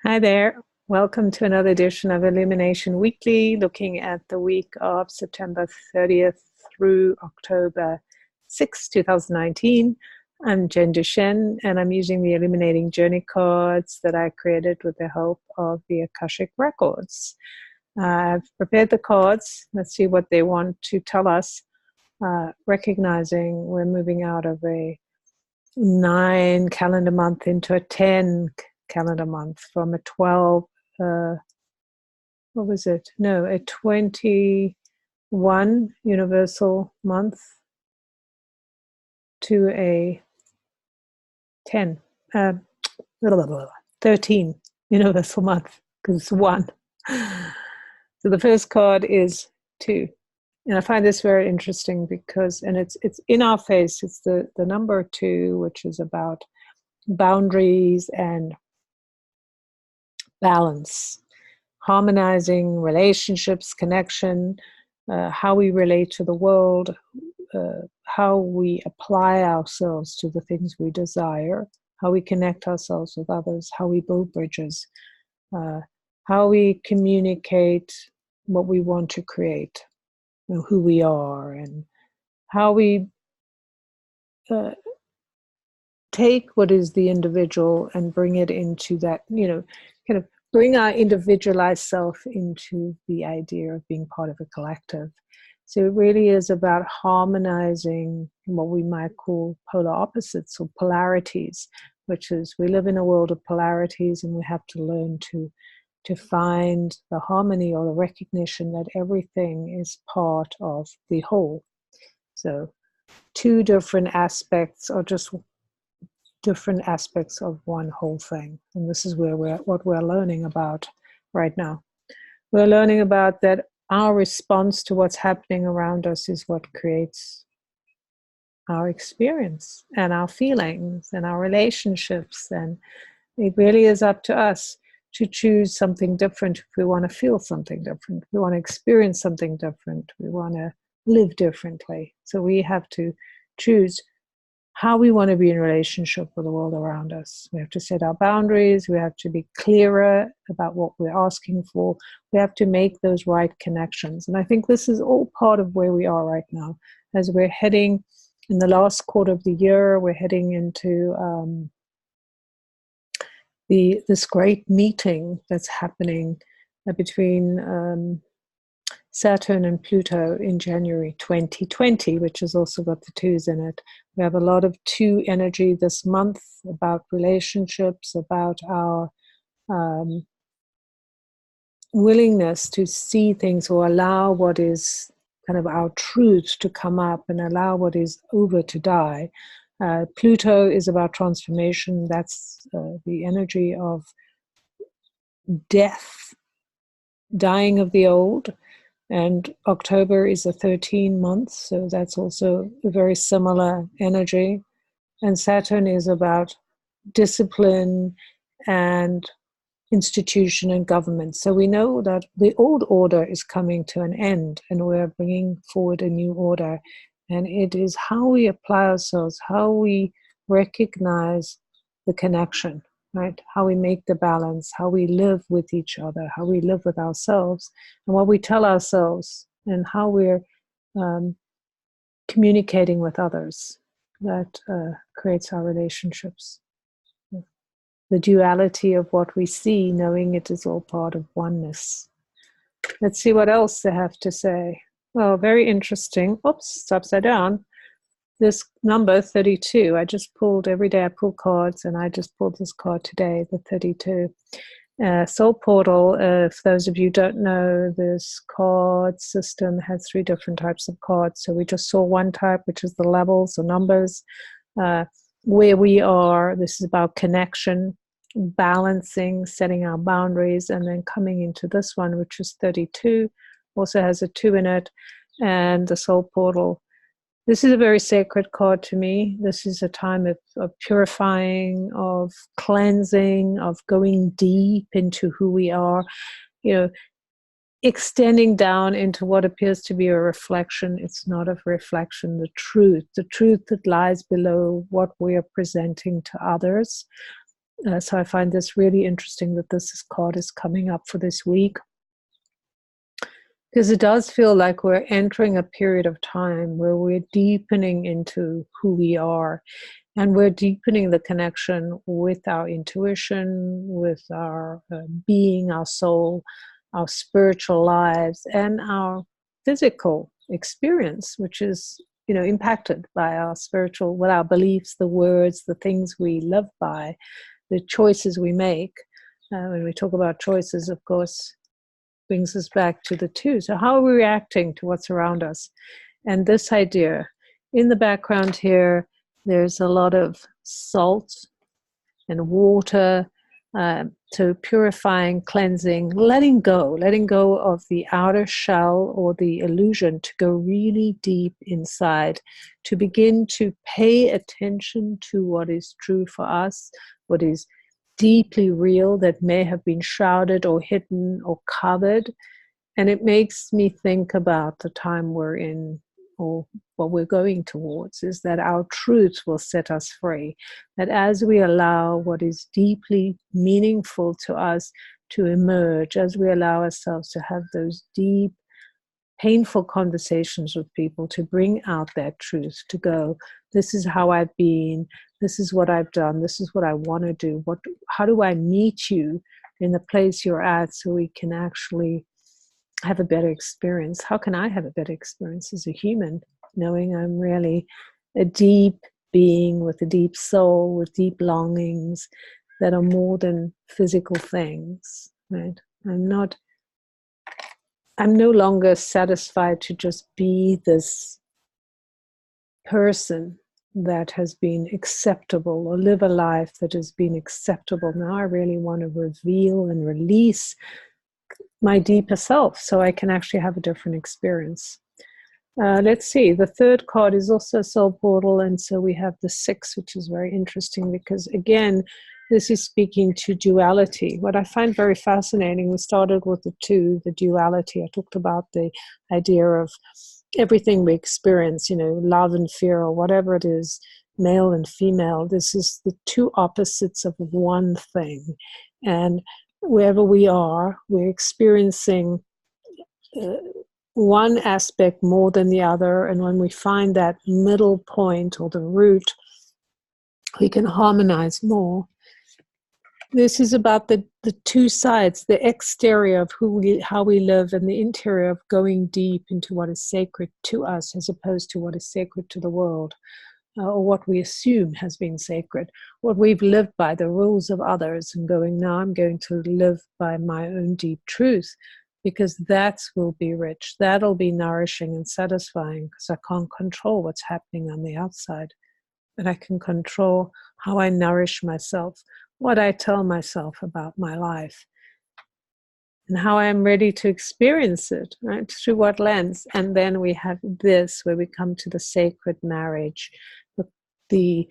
Hi there. Welcome to another edition of Illumination Weekly, looking at the week of September 30th through October 6th, 2019. I'm Jen Duchene, and I'm using the Illuminating Journey Cards that I created with the help of the Akashic Records. I've prepared the cards. Let's see what they want to tell us, recognizing we're moving out of a 9 calendar month into a 10 calendar month, from a 12 what was it, no, a 21 universal month to a 10 13 universal month, because it's one. So the first card is 2, and I find this very interesting because, and it's in our face, it's the number 2, which is about boundaries and balance, harmonizing relationships, connection, how we relate to the world, how we apply ourselves to the things we desire, how we connect ourselves with others, how we build bridges, how we communicate what we want to create, who we are, and how we take what is the individual and bring it into that, kind of bring our individualized self into the idea of being part of a collective. So it really is about harmonizing what we might call polar opposites or polarities, which is we live in a world of polarities, and we have to learn to find the harmony or the recognition that everything is part of the whole. So 2 different aspects are just different aspects of one whole thing. And this is where what we're learning about right now. We're learning about that our response to what's happening around us is what creates our experience and our feelings and our relationships. And it really is up to us to choose something different if we want to feel something different. We want to experience something different. We want to live differently. So we have to choose how we want to be in relationship with the world around us. We have to set our boundaries. We have to be clearer about what we're asking for. We have to make those right connections. And I think this is all part of where we are right now. As we're heading in the last quarter of the year, we're heading into this great meeting that's happening between Saturn and Pluto in January 2020, which has also got the 2s in it. We have a lot of 2 energy this month, about relationships, about our willingness to see things or allow what is kind of our truth to come up and allow what is over to die. Pluto is about transformation. That's the energy of death, dying of the old. And October is a 13 months, so that's also a very similar energy. And Saturn is about discipline and institution and government. So we know that the old order is coming to an end, and we're bringing forward a new order. And it is how we apply ourselves, how we recognize the connection, right? How we make the balance, how we live with each other, how we live with ourselves, and what we tell ourselves, and how we're communicating with others. That creates our relationships. The duality of what we see, knowing it is all part of oneness. Let's see what else they have to say. Well, very interesting. Oops, it's upside down. This number 32, I just pulled, every day I pull cards, and I just pulled this card today, the 32. Soul Portal, if those of you don't know, this card system has 3 different types of cards. So we just saw one type, which is the levels or numbers. Where we are, this is about connection, balancing, setting our boundaries, and then coming into this one, which is 32, also has a 2 in it, and the Soul Portal. This is a very sacred card to me. This is a time of purifying, of cleansing, of going deep into who we are, extending down into what appears to be a reflection. It's not a reflection, the truth that lies below what we are presenting to others. So I find this really interesting that this card is coming up for this week, because it does feel like we're entering a period of time where we're deepening into who we are, and we're deepening the connection with our intuition, with our being, our soul, our spiritual lives, and our physical experience, which is, impacted by our spiritual, with our beliefs, the words, the things we live by, the choices we make. When we talk about choices, of course, brings us back to the two. So how are we reacting to what's around us? And this idea, in the background here, there's a lot of salt and water, so purifying, cleansing, letting go of the outer shell or the illusion, to go really deep inside, to begin to pay attention to what is true for us, what is deeply real that may have been shrouded or hidden or covered. And it makes me think about the time we're in, or what we're going towards, is that our truth will set us free. That as we allow what is deeply meaningful to us to emerge, as we allow ourselves to have those deep, painful conversations with people, to bring out that truth, to go, this is how I've been, this is what I've done, this is what I want to do, how do I meet you in the place you're at, so we can actually have a better experience. How can I have a better experience as a human, knowing I'm really a deep being with a deep soul, with deep longings that are more than physical things, right? I'm no longer satisfied to just be this person that has been acceptable, or live a life that has been acceptable. Now I really want to reveal and release my deeper self, so I can actually have a different experience. Let's see, the third card is also a soul portal, and so we have the 6, which is very interesting, because again, this is speaking to duality. What I find very fascinating, we started with the 2, the duality. I talked about the idea of everything we experience, love and fear, or whatever it is, male and female. This is the 2 opposites of one thing. And wherever we are, we're experiencing one aspect more than the other. And when we find that middle point, or the root, we can harmonize more. This is about the 2 sides, the exterior of how we live, and the interior of going deep into what is sacred to us, as opposed to what is sacred to the world. Or what we assume has been sacred, what we've lived by, the rules of others, and going, now I'm going to live by my own deep truth, because that will be rich, that'll be nourishing and satisfying, because I can't control what's happening on the outside, but I can control how I nourish myself, what I tell myself about my life, and how I'm ready to experience it, right? Through what lens? And then we have this, where we come to the sacred marriage, the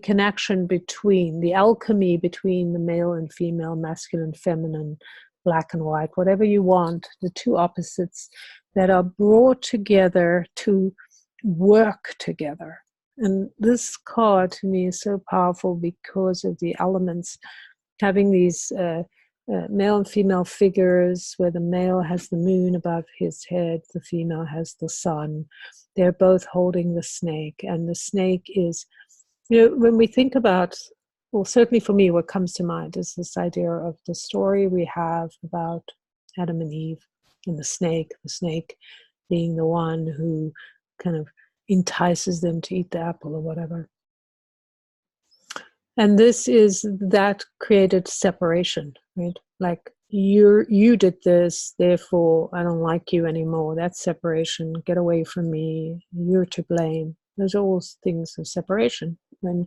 connection between, the alchemy between the male and female, masculine, feminine, black and white, whatever you want, the 2 opposites that are brought together to work together. And this card to me is so powerful because of the elements, having these male and female figures, where the male has the moon above his head, the female has the sun. They're both holding the snake, and the snake is, when we think about, well, certainly for me, what comes to mind is this idea of the story we have about Adam and Eve and the snake being the one who kind of entices them to eat the apple or whatever. And this is, that created separation, right? Like, you did this, therefore I don't like you anymore. That's separation. Get away from me. You're to blame. Those are all things of separation. When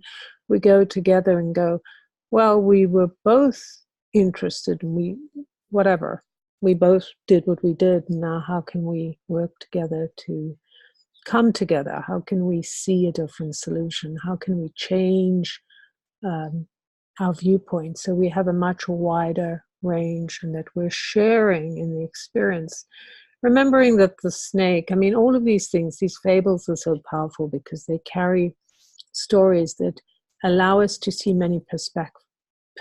we go together and go, well, we were both interested, and we both did what we did. Now how can we work together to come together? How can we see a different solution? How can we change our viewpoint, so we have a much wider range, and that we're sharing in the experience. Remembering that the snake, all of these things, these fables are so powerful because they carry stories that allow us to see many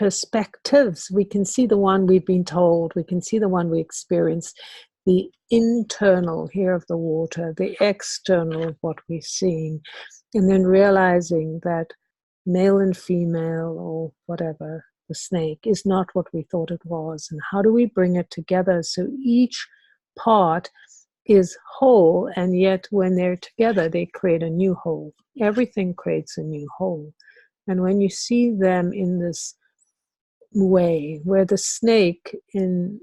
perspectives. We can see the one we've been told, we can see the one we experience, the internal here of the water, the external of what we're seeing, and then realizing that male and female or whatever, the snake is not what we thought it was. And how do we bring it together so each part is whole, and yet when they're together, they create a new whole. Everything creates a new whole. And when you see them in this way, where the snake, in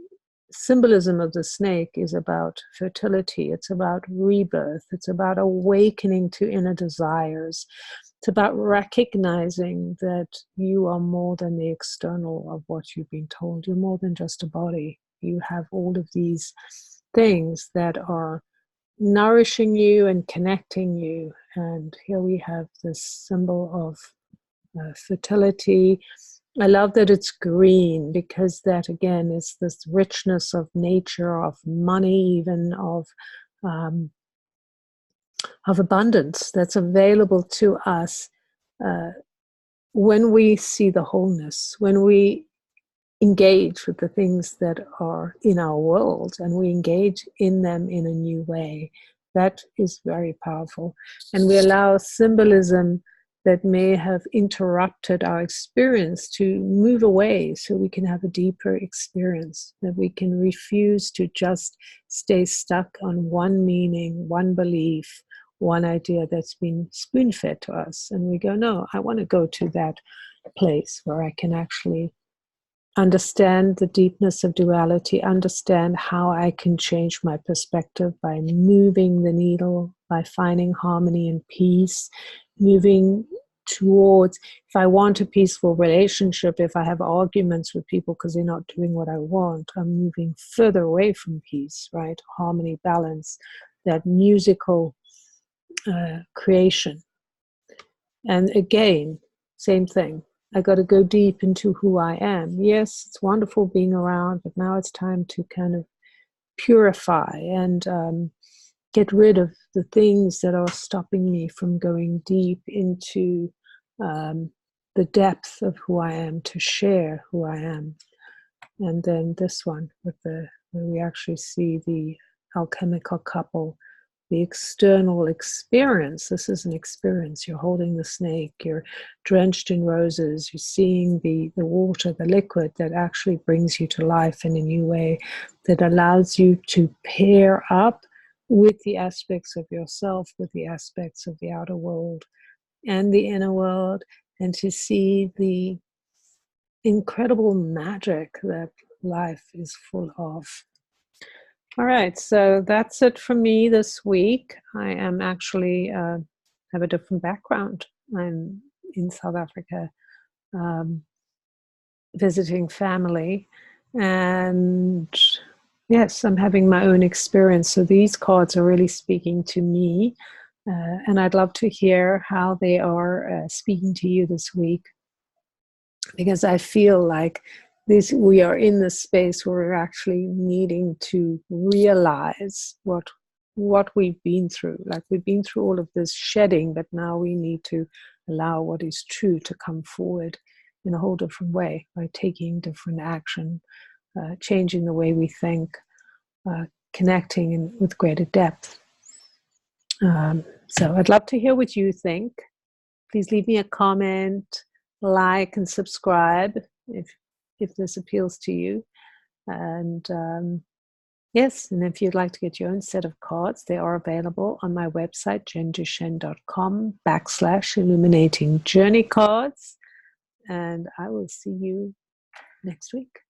symbolism of the snake, is about fertility, it's about rebirth, it's about awakening to inner desires, it's about recognizing that you are more than the external of what you've been told. You're more than just a body. You have all of these things that are nourishing you and connecting you. And here we have this symbol of fertility. I love that it's green, because that again is this richness of nature, of money, even of abundance that's available to us when we see the wholeness, when we engage with the things that are in our world and we engage in them in a new way. That is very powerful. And we allow symbolism that may have interrupted our experience to move away, so we can have a deeper experience, that we can refuse to just stay stuck on one meaning, one belief, one idea that's been spoon-fed to us. And we go, no, I want to go to that place where I can actually understand the deepness of duality, understand how I can change my perspective by moving the needle, by finding harmony and peace, moving towards, if I want a peaceful relationship, if I have arguments with people because they're not doing what I want, I'm moving further away from peace, right? Harmony, balance, that musical creation. And again, same thing. I got to go deep into who I am. Yes, it's wonderful being around, but now it's time to kind of purify and get rid of the things that are stopping me from going deep into the depth of who I am, to share who I am. And then this one, with where we actually see the alchemical couple, the external experience. This is an experience. You're holding the snake, you're drenched in roses, you're seeing the water, the liquid that actually brings you to life in a new way, that allows you to pair up with the aspects of yourself, with the aspects of the outer world and the inner world, and to see the incredible magic that life is full of. All right, so that's it for me this week. I am actually have a different background. I'm in South Africa visiting family, and yes, I'm having my own experience. So these cards are really speaking to me, and I'd love to hear how they are speaking to you this week, because I feel like we are in this space where we're actually needing to realize what we've been through. Like, we've been through all of this shedding, but now we need to allow what is true to come forward in a whole different way, by taking different action, changing the way we think, connecting with greater depth. So I'd love to hear what you think. Please leave me a comment, like, and subscribe if this appeals to you. And yes, and if you'd like to get your own set of cards, they are available on my website, jenduchene.com/Illuminating Journey Cards. And I will see you next week.